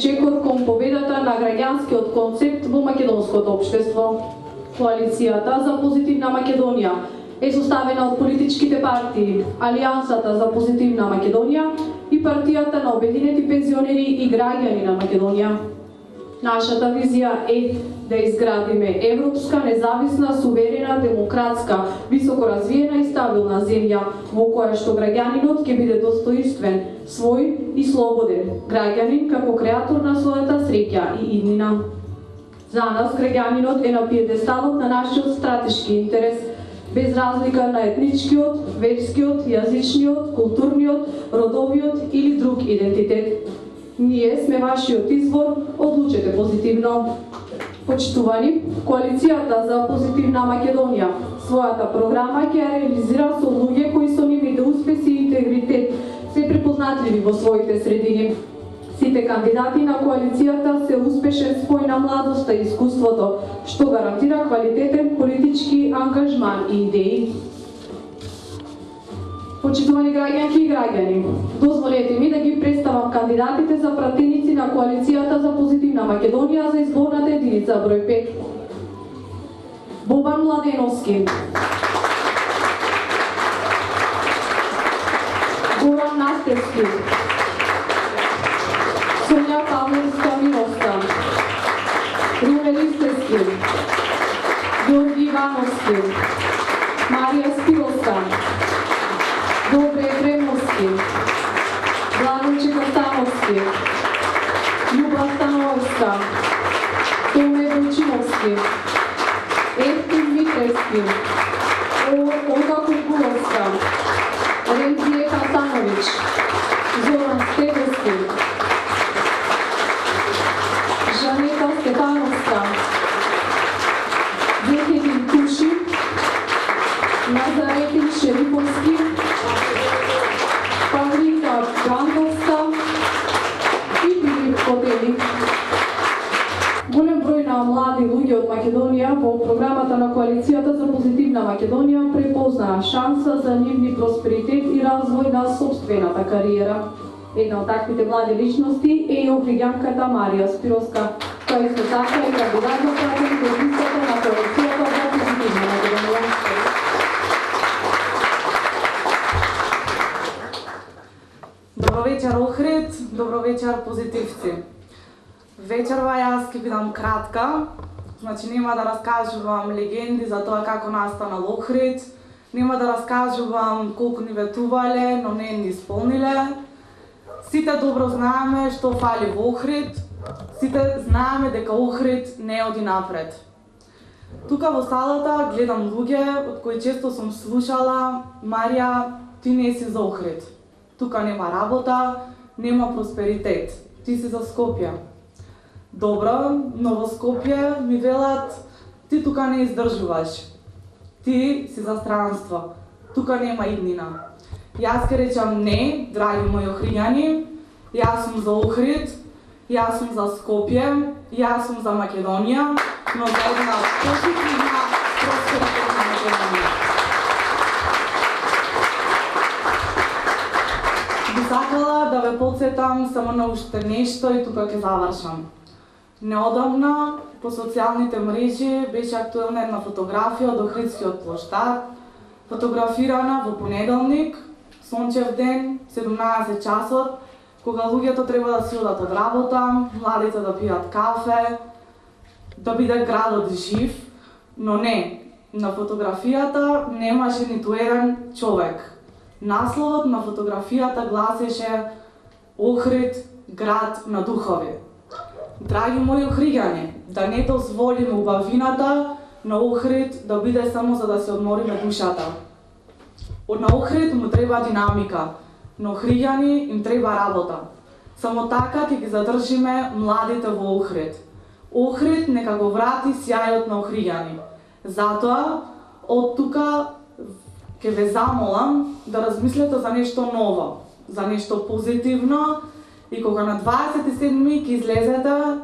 чекор кон победата на граѓанскиот концепт во македонското општество. Коалицијата за позитивна Македонија е составена од политичките партии Алијансата за позитивна Македонија и партијата на обединети пензионери и граѓани на Македонија. Нашата визија е да изградиме европска, независна, суверена, демократска, високо развиена и стабилна земја во која што граѓанинот ќе биде достоинствен, свој и слободен граѓанин како креатор на својата среќа и иднина. За нас граѓанинот е на пиедесталот на нашиот стратешки интерес, без разлика на етничкиот, верскиот, јазичниот, културниот, родовиот или друг идентитет. Ние сме вашиот избор, одлучете позитивно. Почитувани, Коалицијата за позитивна Македонија својата програма ќе ја реализира со луѓе кои со нивните успеси и интегритет се препознатливи во своите средини. Сите кандидати на коалицијата се успешен спој на младоста и искуството, што гарантира квалитетен политички ангажман и идеи. Почитувани граѓанки и граѓани, дозволете ми да ги представам кандидатите за пратеници на Коалицијата за позитивна Македонија за изборната единица број 5. Бобан Младеновски, Горан Настевски, Сонја Павловска-Миновска, Румен Истески, Георги Ивановски, Марија Спировска, Добре Ефремовски, Владо Чекостановски, Љуба Становска, Томе Вучиновски, Евтим Митревски, Олга Куркуловска, Ремзие Хасанович, Зоран Стевески, Жанета Стефановска, Вехедин Куши, Назаретин Шерифовски, Павлика Ганковска и Филип Котели. Голем број на млади луѓе од Македонија во програмата на Коалицијата за позитивна Македонија препознаа шанса за нивни просперитет и развој на собствената кариера. Една од таквите млади личности е и охриѓанката Марија Спировска, која исто така е кандидат за пратеник во листата на Коалицијата за позитивна Македонија. Добро вечер Охрид, добро вечер позитивци. Вечерва јас ќе бидам кратка, значи нема да раскажувам легенди за тоа како настанал Охрид, нема да раскажувам колку ни ветувале, но не ни исполниле. Сите добро знаеме што фали во Охрид, сите знаеме дека Охрид не оди напред. Тука во салата гледам луѓе од кои често сум слушала: Марија, ти не си за Охрид. Тука нема работа, нема просперитет. Ти си за Скопје. Добро, но во Скопје ми велат: ти тука не издржуваш. Ти си за странство. Тука нема иднина. Јас ке речам не, драги мои охриѓани, јас сум за Охрид, јас сум за Скопје, јас сум за Македонија, но за една позитивна, просперитетна Македонија. Би сакала да ве потсетам само на уште нешто и тука ќе завршам. Неодамна по социјалните мрежи беше актуелна една фотографија од Охридскиот плоштад, фотографирана во понеделник, сончев ден, 17 часот, кога луѓето треба да си одат од работа, младите да пијат кафе, да биде градот жив, но не, на фотографијата немаше ниту еден човек. Насловот на фотографијата гласеше: Охрид, град на духови. Драги мои охриѓани, да не дозволиме убавината на Охрид да биде само за да се одмориме душата. На Охрид му треба динамика, но охриѓани им треба работа. Само така ќе ги задржиме младите во Охрид. Охрид нека го врати сјајот на охриѓани. Затоа, од тука ќе ве замолам да размислете за нешто ново, за нешто позитивно, и кога на 27 ќе излезете,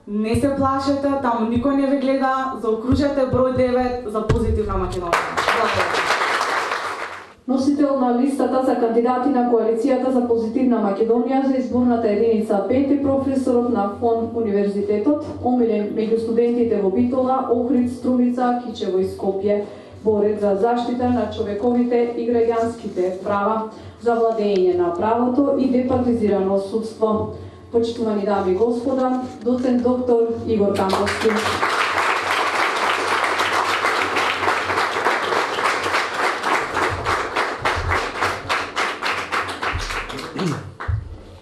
не се плашете, таму никој не ве гледа, заокружете број 9 за позитивна Македонија. Благодарам. Носител на листата за кандидати на коалицијата за позитивна Македонија за изборната единица 5 е професорот на ФОН Универзитетот, омилен меѓу студентите во Битола, Охрид, Струмица, Кичево и Скопје, борец за заштита на човековите и граѓанските права, за владење на правото и департизирано судство. Почитувани дами и господа, доцент доктор Игор Камповски.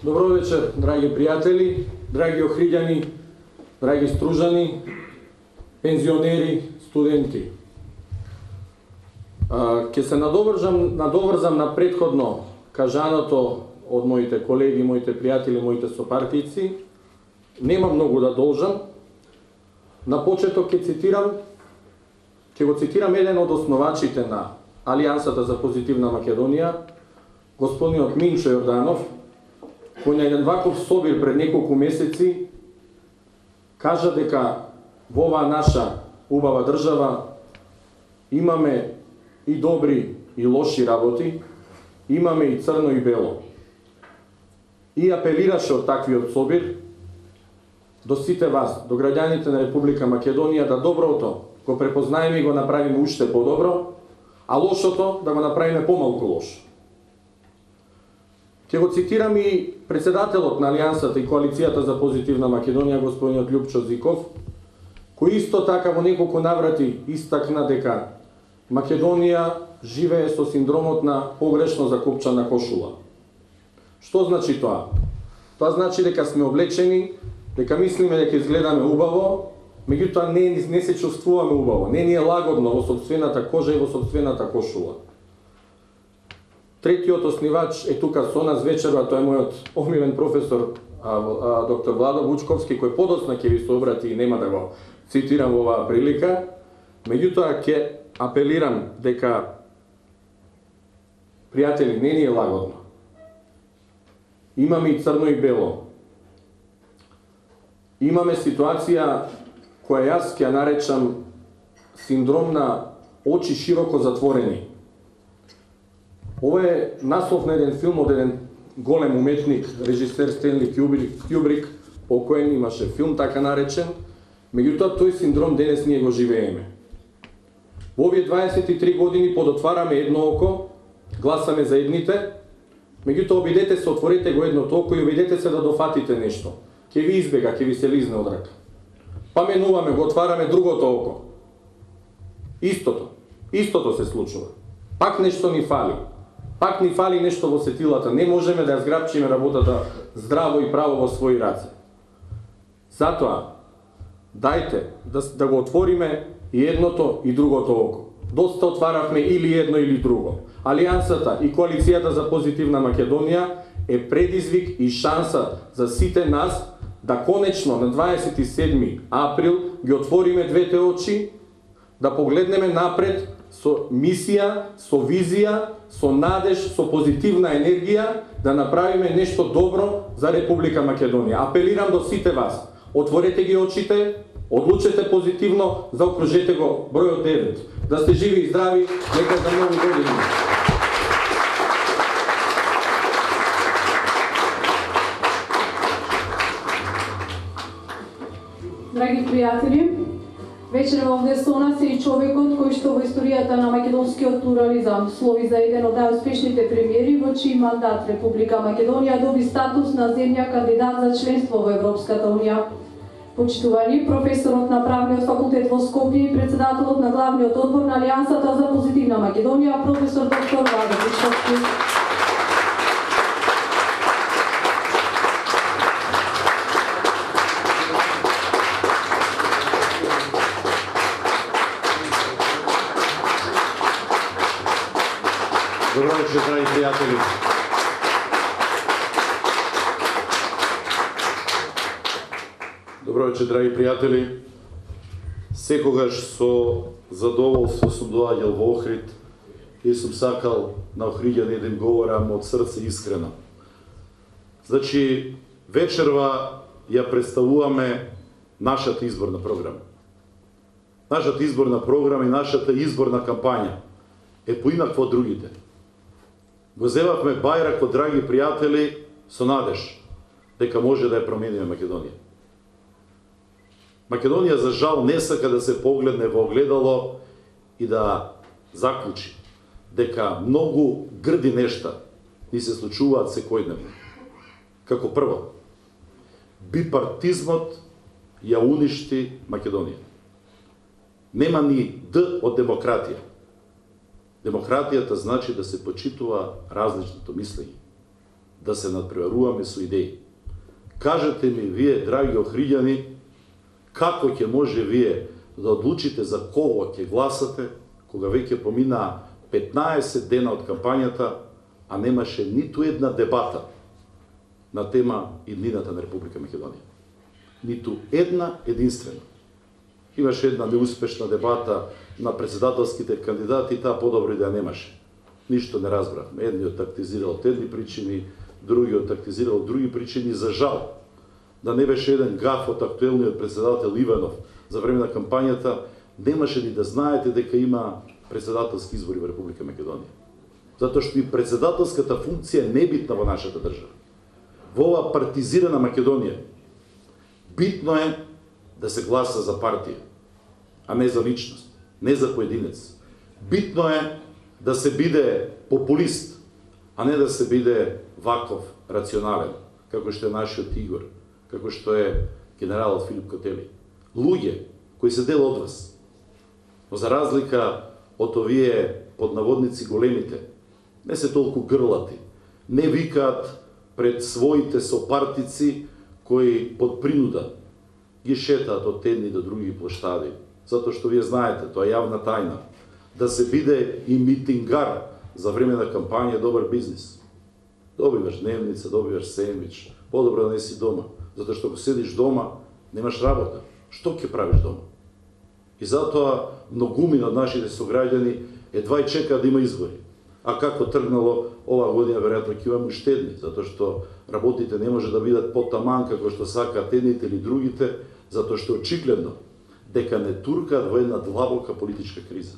Добро вечер, драги пријатели, драги охриѓани, драги стружани, пензионери, студенти. Ќе се надоврзам на претходно кажаното од моите колеги, моите пријатели, моите сопартици. Нема многу да должам. На почеток ќе го цитирам еден од основачите на Алијансата за позитивна Македонија, господинот Минчо Јорданов, кој на еден ваков собир пред неколку месеци кажа дека во оваа наша убава држава имаме и добри и лоши работи, имаме и црно и бело. И апелираше од таквиот собир до сите вас, до граѓаните на Република Македонија, да доброто го препознаеме и го направиме уште подобро, а лошото да го направиме помалку лошо. Ќе го цитирам и председателот на Алијансата и коалицијата за позитивна Македонија, господинот Љупчо Зиков, кој исто така во неколку наврати истакна дека Македонија живее со синдромот на погрешно закопчана кошула. Што значи тоа? Тоа значи дека сме облечени, дека мислиме дека изгледаме убаво, меѓутоа не се чувствуваме убаво, не ни е лагодно во сопствената кожа и во сопствената кошула. Третиот основач е тука со нас вечерва, тоа е мојот омилен професор доктор Владо Вучковски, кој подоцна ќе ви се обрати и нема да го цитирам во оваа прилика. Меѓутоа ќе апелирам дека, пријатели, не ни е лагодно. Имаме и црно и бело. Имаме ситуација која јас ќе ја наречам синдром на очи широко затворени. Ова е наслов на еден филм од еден голем уметник, режисер Стенли Кјубрик, покоен, имаше филм така наречен, меѓутоа тој синдром денес ние го живееме. Во овие 23 години подотвараме едно око, гласаме за едните, меѓутоа обидете се, отворете го едното око и обидете се да дофатите нешто. Ќе ви избега, ќе ви се лизне од рака. Па менуваме, го отвараме другото око. Истото се случува. Пак нешто ни фали. Пак ни фали нешто во сетилата. Не можеме да ја зграбчиме работата здраво и право во своји раце. Затоа, дајте да го отвориме и едното и другото око. Доста отваравме или едно или друго. Алијансата и коалицијата за позитивна Македонија е предизвик и шанса за сите нас да конечно на 27 април ги отвориме двете очи, да погледнеме напред со мисија, со визија, со надеж, со позитивна енергија, да направиме нешто добро за Република Македонија. Апелирам до сите вас, отворете ги очите, одлучете позитивно, заокружете го бројот 9. Да сте живи и здрави, нека за нови години. Драги пријатели, вечер овде со нас е и човекот кој што во историјата на македонскиот плурализам слови за еден од најуспешните премиери во чиј мандат Република Македонија доби статус на земја кандидат за членство во Европската унија. Почитувани, професорот на правниот факултет во Скопје и председателот на главниот одбор на Алијансата за позитивна Македонија, професор доктор Владо Вучковски. Добро вечер, драги пријатели. Добро вечер, драги пријатели. Секогаш со задоволство сум доаѓал во Охрид и сум сакал на охриѓани да им говорам од срце искрено. Значи, вечерва ја представуваме нашата изборна програма. Нашата изборна програма и нашата изборна кампања е поинаква од другите. го земавме бајрак од драги пријатели со надеж дека може да ја промениме Македонија. Македонија за жал не сака да се погледне во огледало и да заклучи дека многу грди нешта ни се случуваат секојдневно. Како прво, бипартизмот ја уништи Македонија. Нема ни Д од демократија. Демократијата значи да се почитува различното мислење, да се надпреваруваме со идеи. Кажете ми вие, драги охриѓани, како ќе може вие да одлучите за кого ќе гласате, кога веќе помина 15 дена од кампањата, а немаше ниту една дебата на тема иднината на Република Македонија. Ниту една единствена. Имаше една неуспешна дебата на председателските кандидати, таа подобро и да немаше. Ништо не разбравме. Едниот тактизирал од едни причини, другиот тактизирал од други причини. За жал, да не беше еден гаф од актуелниот председател Иванов за време на кампањата, немаше ни да знаете дека има председателски избори во Република Македонија. Затоа што и председателската функција е небитна во нашата држава. Во ова партизирана Македонија, битно е да се гласа за партија, а не за личност, не за поединец. Битно е да се биде популист, а не да се биде ваков, рационален, како што е нашиот Игор, како што е генералот Филип Котели. Луѓе кои се дел од вас, но за разлика од овие под наводници големите, не се толку грлати, не викаат пред своите сопартици кои под принуда ги шетаат од едни до други площади, затоа што вие знаете, тоа е јавна тајна, да се биде и митингар за време на кампања добар бизнис. Добиваш дневница, добиваш сендвич, подобро да не си дома, затоа што ако седиш дома, немаш работа. Што ќе правиш дома? И затоа многумина од нашите сограѓани едва и чекаат да има избори. А како тргнало ова година, веројатно ќе имаме штедни, затоа што работите не може да бидат потаман како што сакаат едните или другите, затоа што очигледно дека не туркаат во една длабока политичка криза.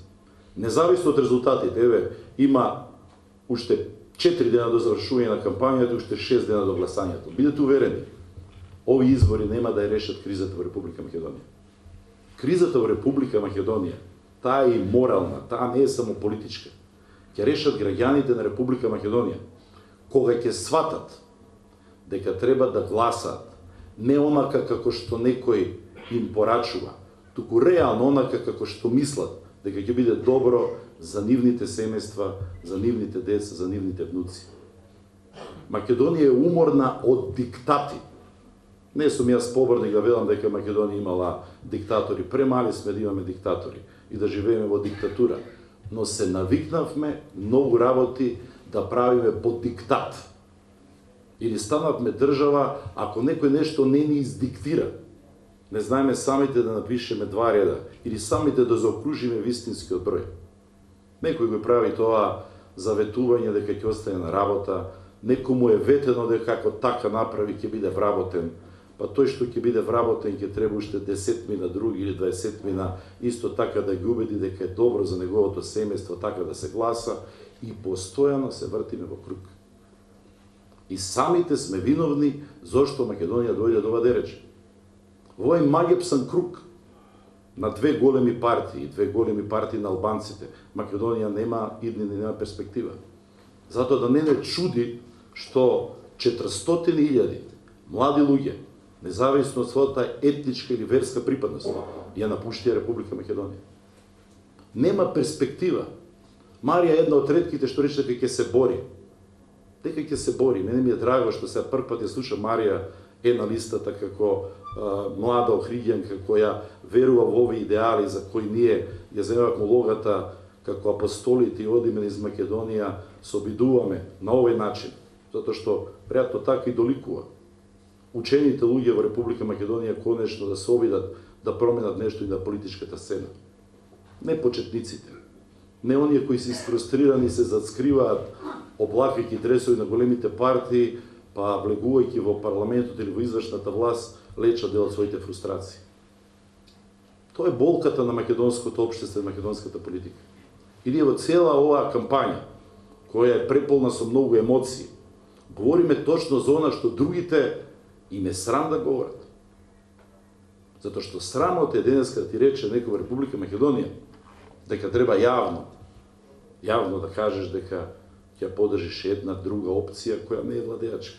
Независно од резултатите, еве, има уште 4 дена до завршување на кампањата, уште 6 дена до гласањето. Бидете уверени, овие избори нема да ја решат кризата во Република Македонија. Кризата во Република Македонија, таа е и морална, таа не е само политичка. Ќе решат граѓаните на Република Македонија, кога ќе сватат дека треба да гласаат не онака како што некој им порачува, туку реално онака како што мислат дека ќе биде добро за нивните семејства, за нивните деца, за нивните внуци. Македонија е уморна од диктати. Не сум јас поборник да велам дека Македонија имала диктатори, премали сме да имаме диктатори и да живееме во диктатура, но се навикнавме многу работи да правиме по диктат. Или станавме држава, ако некој нешто не ни издиктира, не знаеме самите да напишеме 2 реда, или самите да заокружиме вистинскиот број. Некој го прави тоа за ветување дека ќе остане на работа, некому е ветено дека како така направи ќе биде вработен, па тој што ќе биде вработен ќе треба уште 10 мина други или 20 мина исто така да ги убеди дека е добро за неговото семејство така да се гласа и постојано се вртиме во круг. И самите сме виновни зошто Македонија дојде до ова дереče. Во овој магепсан круг на 2 големи партии, 2 големи партии на албанците, Македонија нема иднина, нема перспектива. Затоа да не чуди што 400.000 млади луѓе, независно од својата етничка или верска припадност, ја напуштија Република Македонија. Нема перспектива. Марија е една од ретките што рече дека ќе се бори. Дека ќе се бори. Мене ми е драго што се прв пат ја слушам Марија е на листата како млада охриѓанка која верува во овие идеали за кои ние ја земавме улогата како апостолите и одиме из Македонија, се обидуваме на овој начин, затоа што пријатно така и доликува. Учените луѓе во Република Македонија конечно да се обидат да променат нешто и на политичката сцена. Не почетниците, не оние кои се фрустрирани се зацкриваат облакајќи дресови на големите партии, па влегувајќи во парламентот или во извршната власт, лечат дел од своите фрустрации. Тоа е болката на македонското општество и македонската политика. И ние во цела оваа кампања која е преполна со многу емоции. Говориме точно за она што другите им е срам да говорат. Затоа што срамот е денеска да ти рече некој во Република Македонија дека треба јавно да кажеш дека ќе подржиш една друга опција која не е владеачка.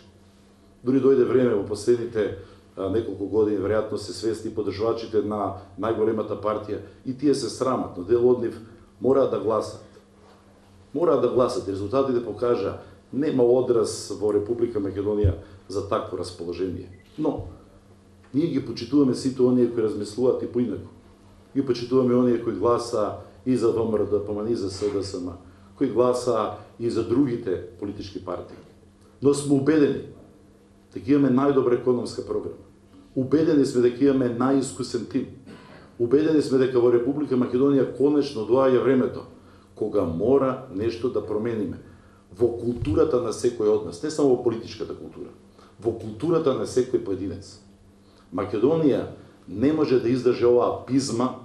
Дури дојде време во последните неколку години, веројатно се свесни подржувачите на најголемата партија и тие се срамат, но дел од нив мораат да гласат. Мораат да гласат. Резултатите покажа нема одраз во Република Македонија за такво расположение. Но ние ги почитуваме сите оние кои размислуваат и поинаку. Ги почитуваме оние кои гласа и за ВМРО ДПМН, и за СДСМ, кои гласа и за другите политички партии. Но сме убедени дека имаме најдобра економска програма. Убедени сме дека имаме најискусен тим. Убедени сме дека во Република Македонија конечно доаѓа времето кога мора нешто да промениме во културата на секој од нас, не само во политичката култура, во културата на секој поединец. Македонија не може да издржи оваа пизма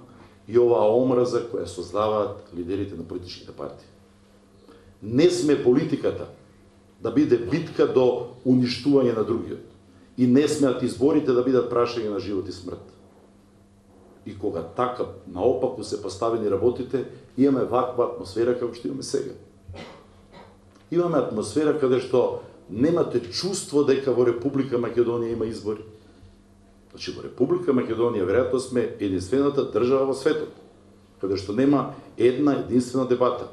и оваа омраза која создаваат лидерите на политичките партии. Не сме политиката да биде битка до уништување на другиот. И не смеат изборите да бидат прашање на живот и смрт. И кога така наопаку се поставени работите, имаме ваква атмосфера како што имаме сега. Имаме атмосфера каде што немате чувство дека во Република Македонија има избори. Значи, во Република Македонија веројатно сме единствената држава во светот, каде што нема една единствена дебата,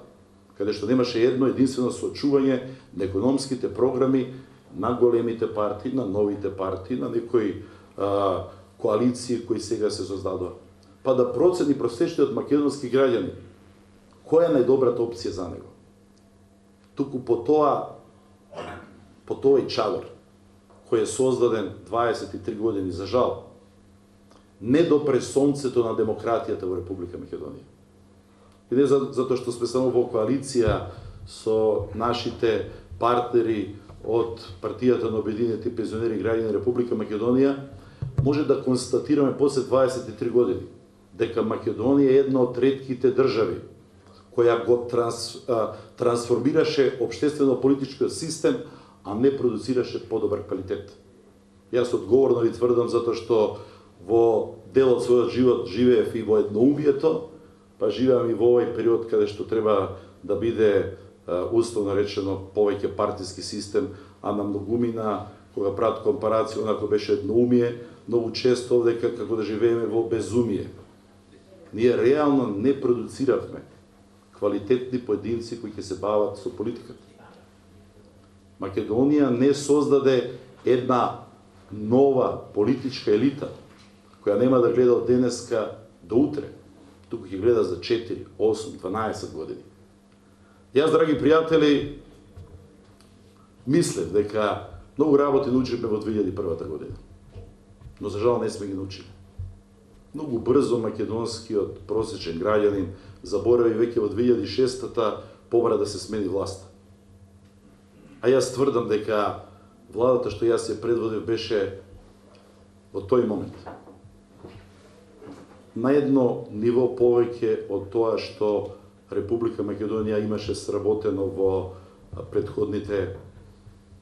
каде што немаше едно единствено соочување на економските програми на големите партии, на новите партии, на некои коалиции кои сега се создадоа. Па да процени простечниот македонски граѓани која е најдобрата опција за него. Туку по тој чадор кој е создаден 23 години, за жал, не допре сонцето на демократијата во Република Македонија. И не затоа што сме само во коалиција со нашите партнери од партијата на Обединети пензионери и граѓани на Република Македонија, може да констатираме после 23 години дека Македонија е една од ретките држави која го трансформираше општествено-политичкиот систем, а не продуцираше подобар квалитет. Јас одговорно ви тврдам затоа што во дел од својот живот живеев и во едноумието, па живеам и во овој период каде што треба да биде условно речено повеќе партиски систем, а на многумина, кога прават компарација, онако беше едноумие, многу често овдека како да живееме во безумие. Ние реално не продуциравме квалитетни поединци кои ќе се бават со политиката. Македонија не создаде една нова политичка елита, која нема да гледа од денеска до утре, туку ќе гледа за 4, 8, 12 години. Јас, драги пријатели, мислев дека многу работи научивме во 2001 година, но за жал не сме ги научили. Многу брзо македонскиот просечен граѓанин заборави веќе во 2006-та побара да се смени власта. А јас тврдам дека владата што јас ја предводев беше во тој момент на едно ниво повеќе од тоа што Република Македонија имаше сработено во претходните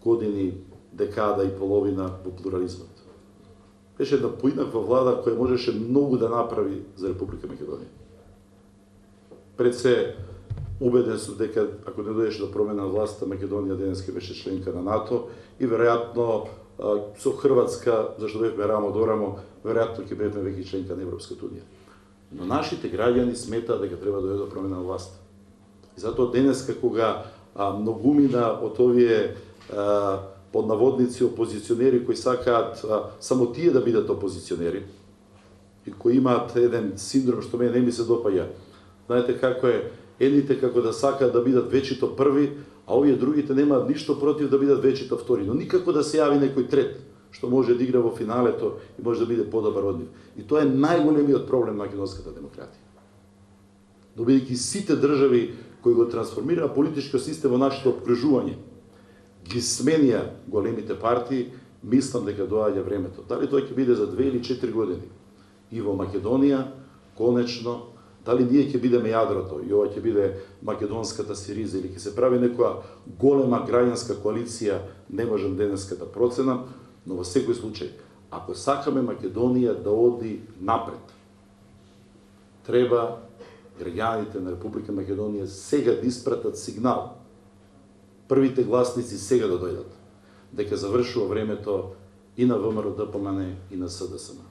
години, декада и половина во плурализмот. Беше една поинаква влада која можеше многу да направи за Република Македонија. Пред се убеден сум дека ако не дојдеше до промена на власта, Македонија денеска беше членка на НАТО и веројатно со Хрватска, зашто бевме рамо до рамо, веројатно ќе бевме веќе членка на Европската унија. Но нашите граѓани сметаат дека треба да дојде до промена на власта. И затоа денеска кога многумина од овие под наводници опозиционери кои сакаат само тие да бидат опозиционери и кои имаат еден синдром што мене не ми се допаѓа. Знаете како е, едните како да сакаат да бидат вечито први, а овие другите немаат ништо против да бидат вечито втори, но никако да се јави некој трет што може да игра во финалето и може да биде подобар од нив. И тоа е најголемиот проблем на македонската демократија. Но бидејќи сите држави кои го трансформира политичкиот систем во нашето обкружување ги сменија големите партии, мислам дека доаѓа времето. Дали тоа ќе биде за 2 или 4 години? И во Македонија, конечно, Дали ние ќе бидеме јадрото и ова ќе биде македонската Сириза или ќе се прави некоја голема граѓанска коалиција, не можам денеска да проценам, но во секој случај, ако сакаме Македонија да оди напред, треба граѓаните на Република Македонија сега да испратат сигнал, првите гласници сега да дојдат, дека завршува времето и на ВМРО ДПМН и на СДСМ.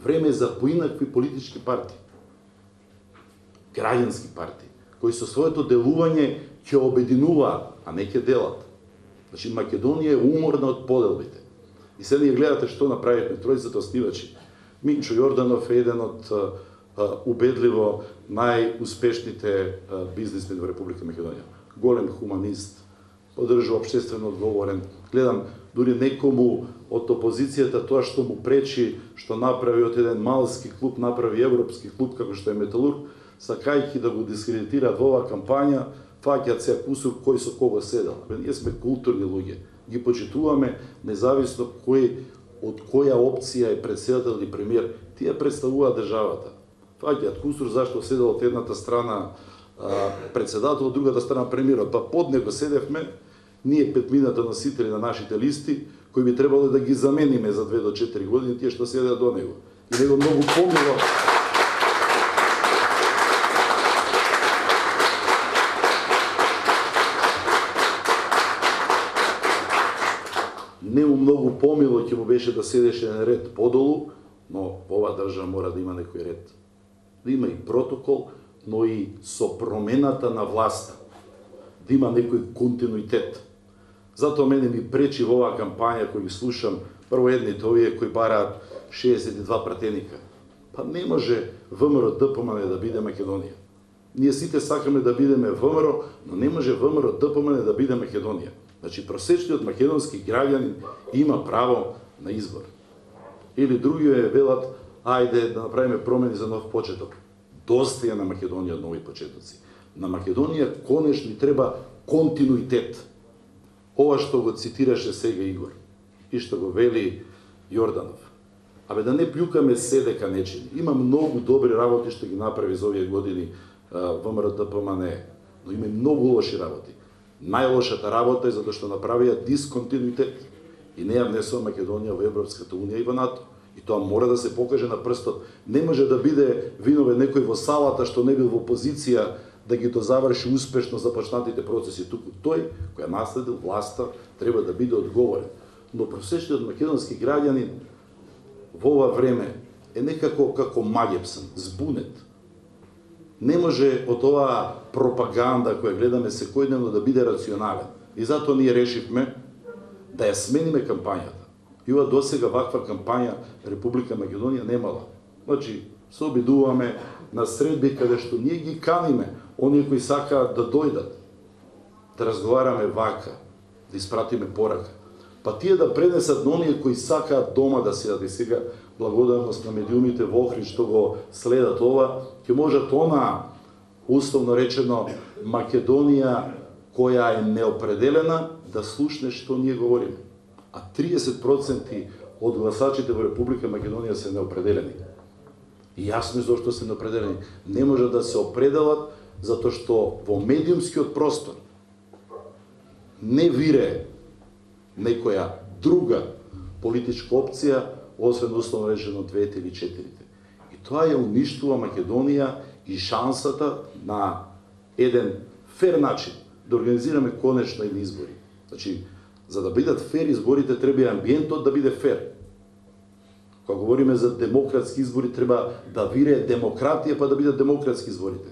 Време е за поинакви политички партии, граѓански партии, кои со своето делување ќе обединуваат, а не ќе делат. Значи, Македонија е уморна од поделбите. И сега ние гледате што направивме, тројцата оснивачи. Минчо Јорданов е еден од убедливо најуспешните бизнисмени во Република Македонија. Голем хуманист, поддржува општествено одговорен. Гледам, дури некому од опозицијата тоа што му пречи, што направи од еден малски клуб, направи европски клуб како што е Металург, сакајќи да го дискредитираат во оваа кампања, фаќаат се кусур кој со кого седел. Ние сме културни луѓе, ги почитуваме независно кој од која опција е председател или премиер, тие представуваат државата. Фаќаат кусур зашто седел од едната страна председател, од другата страна премиерот, па под него седевме ние петмината носители на нашите листи, кои би требало да ги замениме за 2 до 4 години, тие што седеа до него. И него многу помило многу помило ќе му беше да седеше на ред подолу, но ова држава мора да има некој ред. Да има и протокол, но и со промената на власта. Да има некој континуитет. Затоа мене ми пречи во оваа кампања кој ги слушам, прво едните овие кои бараат 62 пратеника. Па не може ВМРО ДПМН да биде Македонија. Ние сите сакаме да бидеме ВМРО, но не може ВМРО ДПМН да биде Македонија. Значи, просечниот македонски граѓанин има право на избор. Или другиве велат, ајде да направиме промени за нов почеток. Доста е на Македонија нови почетоци. На Македонија конечно ни треба континуитет. Ова што го цитираше сега Игор и што го вели Јорданов. Абе да не плюкаме се дека нечини. Има многу добри работи што ги направи за овие години ВМРО ДПМН, но има и многу лоши работи. Најлошата работа е затоа што направија дисконтинуитет и не ја внесува Македонија во Европската унија и во НАТО. И тоа мора да се покаже на прстот. Не може да биде виновен некој во салата што не бил во позиција да ги дозаврши успешно започнатите процеси. Туку тој кој наследил власта треба да биде одговорен. Но просечниот македонски граѓанин во ова време е некако како маѓепсан, збунет. Не може од оваа пропаганда која гледаме секојдневно да биде рационален. И затоа ние решивме да ја смениме кампањата. И ова досега ваква кампања Република Македонија немала. Значи, се обидуваме на средби каде што ние ги каниме, оние кои сакаат да дојдат, да разговараме вака, да испратиме порака. Па тие да пренесат на оние кои сакаат дома да седат. И сега благодарност на медиумите во Охрид што го следат ова, ќе можат она, условно речено, Македонија која е неопределена, да слушне што ние говориме. А 30% од гласачите во Република Македонија се неопределени. И јасно е зашто се неопределени. Не може да се определат затоа што во медиумскиот простор не вире некоја друга политичка опција, освен условно речено 2 или 4. И тоа ја уништува Македонија и шансата на еден фер начин да организираме конечно едни избори. Значи, за да бидат фер изборите, треба и амбиентот да биде фер. Кога говориме за демократски избори, треба да вирее демократија, па да бидат демократски изборите.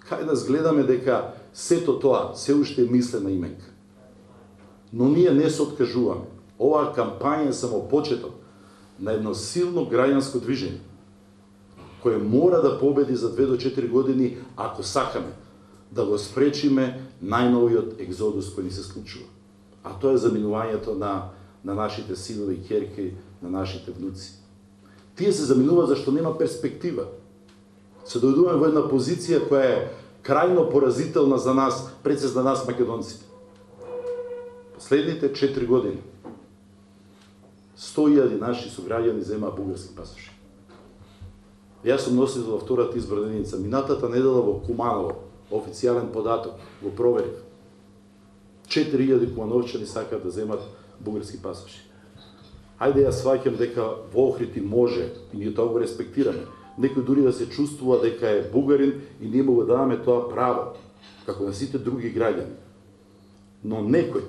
Кај да згледаме дека сето тоа се уште е мислена именка. Но ние не се откажуваме. Оваа кампања е само почеток на едно силно граѓанско движење, кое мора да победи за 2 до 4 години, ако сакаме да го спречиме најновиот екзодус кој ни се случува. А тоа е заминувањето на нашите синови и ќерки, на нашите внуци. Тие се заминуваат зашто нема перспектива. Се дојдуваме во една позиција која е крајно поразителна за нас, пред се за нас македонците. Последните 4 години 100.000 наши сограѓани земаа бугарски пасоши. Јас сум носител во втората изборна единица. Минатата недела во Куманово, официјален податок, го проверив. 4000 кумановчани сакаат да земат бугарски пасоши. Ајде јас сваќам дека во Охрид може, и ние тоа го респектираме. Некој дури да се чувствува дека е бугарин и ние му го даваме тоа право, како на сите други граѓани. Но некој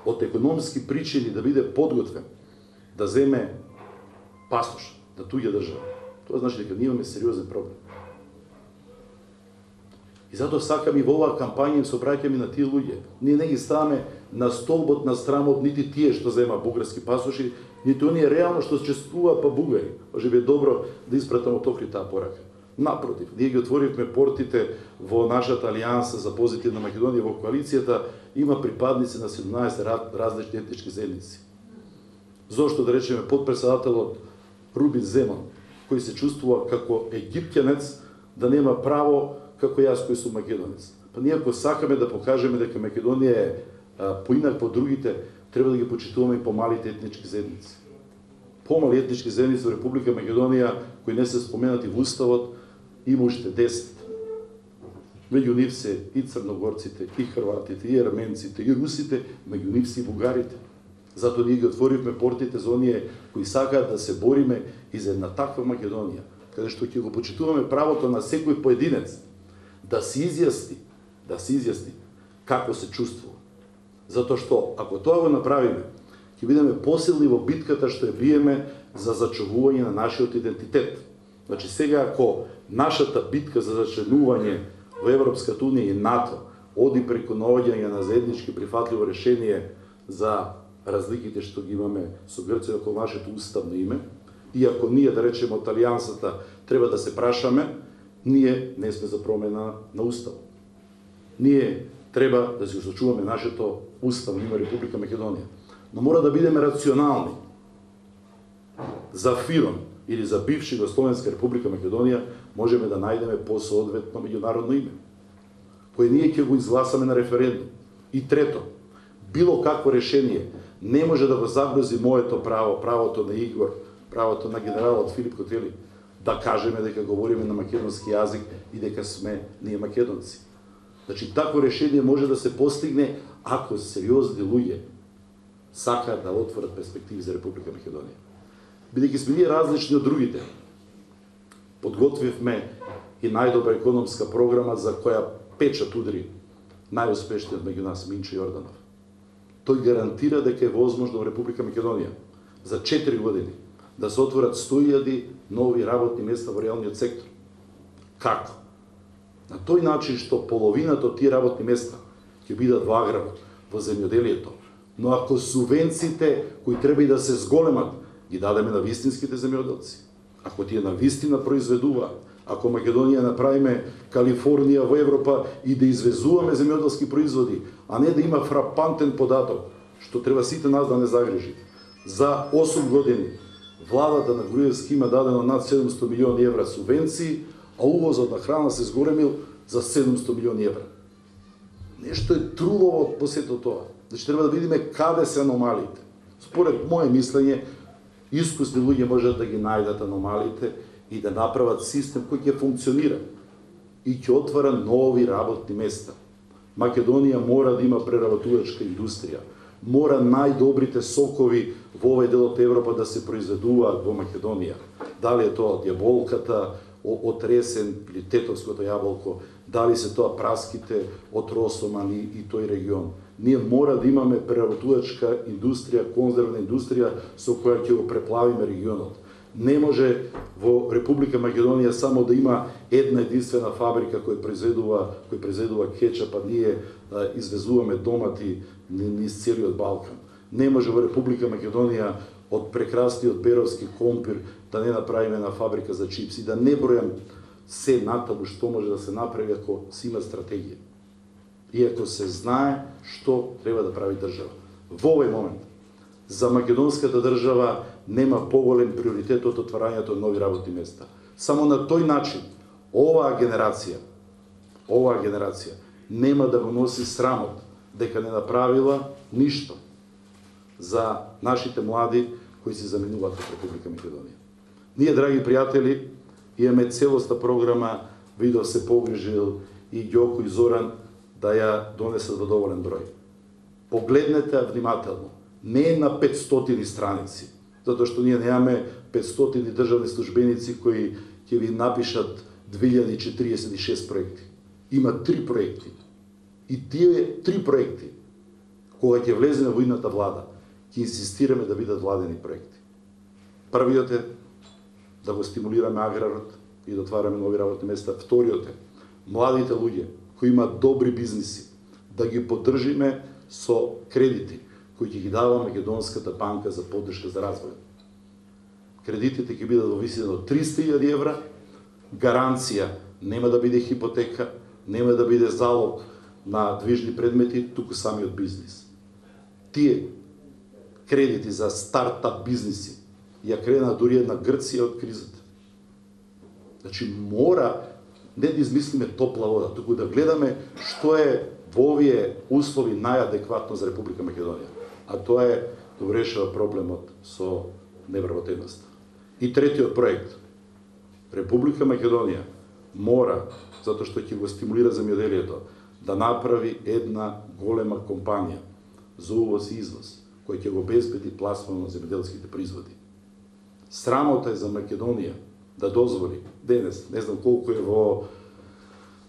од економски причини да биде подготвен да земе пасош на туѓа држава, тоа значи дека ние имаме сериозен проблем. И затоа сакам и во оваа кампања им се обраќам и на тие луѓе. Ние не ги ставаме на столбот на страмот нити тие што зема бугарски пасоши, нито оние реално што чествува па бугари. Може би е добро да испратам од Охрид таа порака. Напротив, ние ги отворивме портите во нашата алијанса за позитивна Македонија, во коалицијата има припадници на 17 различни етнички заедници. Зошто да речеме подпредседателот Рубин Земан, кој се чувствува како египтјанец, да нема право како јас кој сум македонец. Па ние ако сакаме да покажеме дека Македонија е поинак по другите, треба да ги почитуваме и помалите етнички заедници. Помали етнички заедници во Република Македонија, кои не се споменати во Уставот, има уште 10. Меѓу нив се и црногорците, и хрватите, и арменците, и русите, меѓу нив се и бугарите. Затоа ние ги отворивме портите за оние кои сакаат да се бориме и за една таква Македонија, каде што ќе го почитуваме правото на секој поединец да се изјасни како се чувствува. Затоа што, ако тоа го направиме, ќе бидеме посилни во битката што ја биеме за зачувување на нашиот идентитет. Значи, сега ако нашата битка за зачленување во Европската унија и НАТО оди преку наоѓање на заеднички прифатливо решение за разликите што ги имаме со Грција околу нашето уставно име, и ако ние, да речеме, од Алијансата треба да се прашаме, ние не сме за промена на устав. Ние треба да си сочуваме нашето уставно име Република Македонија. Но мора да бидеме рационални. За ФИРОН или за бивша Југословенска Република Македонија можеме да најдеме посоодветно меѓународно име, кое ние ќе го изгласаме на референдум. И трето, било какво решение не може да го загрози моето право, правото на Игор, правото на генералот Филип Котели, да кажеме дека говориме на македонски јазик и дека сме ние македонци. Значи, такво решение може да се постигне ако сериозни луѓе сакаат да отворат перспективи за Република Македонија. Бидејќи сме ние различни од другите, подготвивме и најдобра економска програма за која печат удри најуспешниот меѓу нас Минчо Јорданов. Тој гарантира дека е возможно во Република Македонија за 4 години да се отворат 100.000 нови работни места во реалниот сектор. Како? На тој начин што половината од тие работни места ќе бидат во аграрот, во земјоделието, но ако субвенциите кои треба и да се зголемат, ги дадеме на вистинските земјоделци, ако тие на вистина произведуваат, ако Македонија направиме Калифорнија во Европа и да извезуваме земјоделски производи, а не да има фрапантен податок, што треба сите нас да не загрижи. За 8 години владата на Груевски има дадено над 700 милиони евра субвенции, а увозот на храна се зголемил за 700 милиони евра. Нешто е трулово по сето тоа. Значи треба да видиме каде се аномалиите. Според моje мислење, искусни луѓе можат да ги најдат аномалиите и да направат систем кој ќе функционира и ќе отвара нови работни места. Македонија мора да има преработувачка индустрија. Мора најдобрите сокови во овој дел од Европа да се произведуваат во Македонија. Дали е тоа од јаболката, од ресен или тетовското јаболко, дали се тоа праските од Росоман и тој регион. Ние мора да имаме преработувачка индустрија, конзервна индустрија со која ќе го преплавиме регионот. Не може во Република Македонија само да има една единствена фабрика која произведува кетчап, а ние извезуваме домати низ целиот Балкан. Не може во Република Македонија од прекрасниот беровски компир да не направиме една фабрика за чипси, да не бројам се натаму што може да се направи ако се има стратегија. И ако се знае што треба да прави држава. Во овој момент за македонската држава нема поголем приоритет од отварањето на нови работни места. Само на тој начин оваа генерација нема да го носи срамот дека не направила ништо за нашите млади кои се заменуваат во Република Македонија. Ние, драги пријатели, Имаме целоста програма, Видов се погрижил и Ѓоко и Зоран да ја донесат во доволен број. Погледнете ја внимателно. Не е на 500 страници, затоа што ние немаме 500 државни службеници кои ќе ви напишат 2046 проекти. Има 3 проекти. И тие 3 проекти, кога ќе влеземе во идната влада, ќе инсистираме да бидат владени проекти. Првиот е да го стимулираме аграрот и да отвараме нови работни места. Вториот е младите луѓе кои имаат добри бизниси, да ги поддржиме со кредити кои ќе ги дава Македонската банка за поддршка за развој. Кредитите ќе бидат во висина од 300.000 евра, гаранција нема да биде хипотека, нема да биде залог на движни предмети, туку самиот бизнис. Тие кредити за стартап бизниси ја крена дури една Грција од кризата. Значи мора не да измислиме топла вода, туку да гледаме што е во овие услови најадекватно за Република Македонија. А тоа е да го решава проблемот со невработеноста. И третиот проект. Република Македонија мора, затоа што ќе го стимулира земјоделието, да направи една голема компанија за увоз и извоз, која ќе го обезбеди пласман на земјоделските производи. Срамота е за Македонија да дозволи денес, не знам колку е во,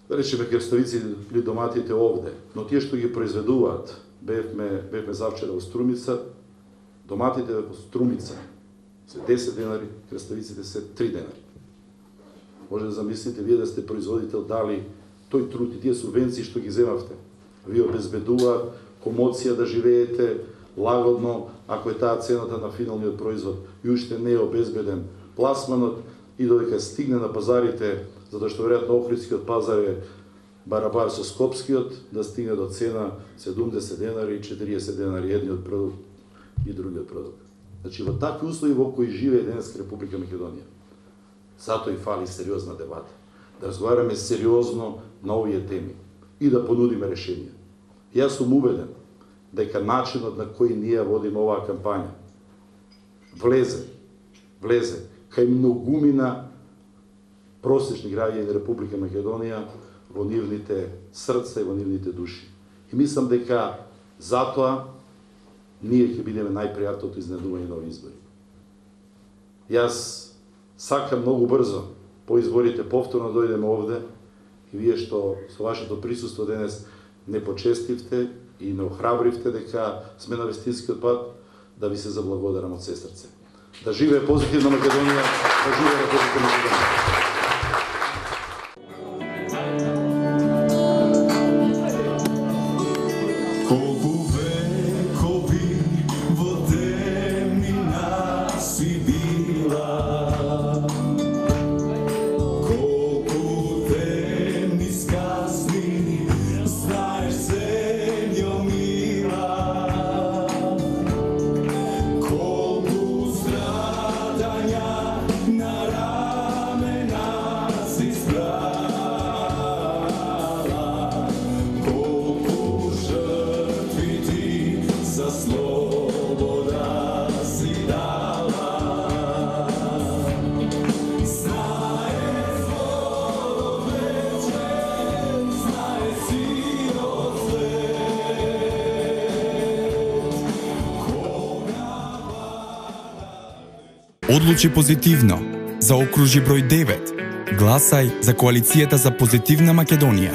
да речеме, крставици или доматите овде, но тие што ги произведуваат, бевме завчера во Струмица, доматите во Струмица се 10 денари, крставиците се 3 денари. Може да замислите вие да сте производител, дали тој труд и тие субвенции што ги земавте, ви обезбедуваат комоција да живеете лагодно, ако е таа цената на финалниот производ и уште не е обезбеден пласманот и додека стигне на пазарите, затоа што веројатно Охридскиот пазар е барабар со Скопскиот, да стигне до цена 70 денари и 40 денари едниот продукт и другиот продукт. Значи во такви услови во кои живее денес Република Македонија. Затоа и фали сериозна дебата. Да разговараме сериозно на овие теми и да понудиме решенија. Јас сум убеден дека начинот на кој ние водиме оваа кампања влезе кај многумина просечни граѓани на Република Македонија во нивните срца и во нивните души. И мислам дека затоа ние ќе бидеме најпријатното изненадување на овие избори. Јас сакам многу брзо по изборите повторно дојдеме овде и вие што со вашето присуство денес не почестивте и не охрабривте дека сме на вистинскиот пат, да ви се заблагодарам од се срце. Да живее позитивна Македонија, да живее Република Македонија. Одлучи позитивно. Заокружи број 9. Гласај за Коалицијата за позитивна Македонија.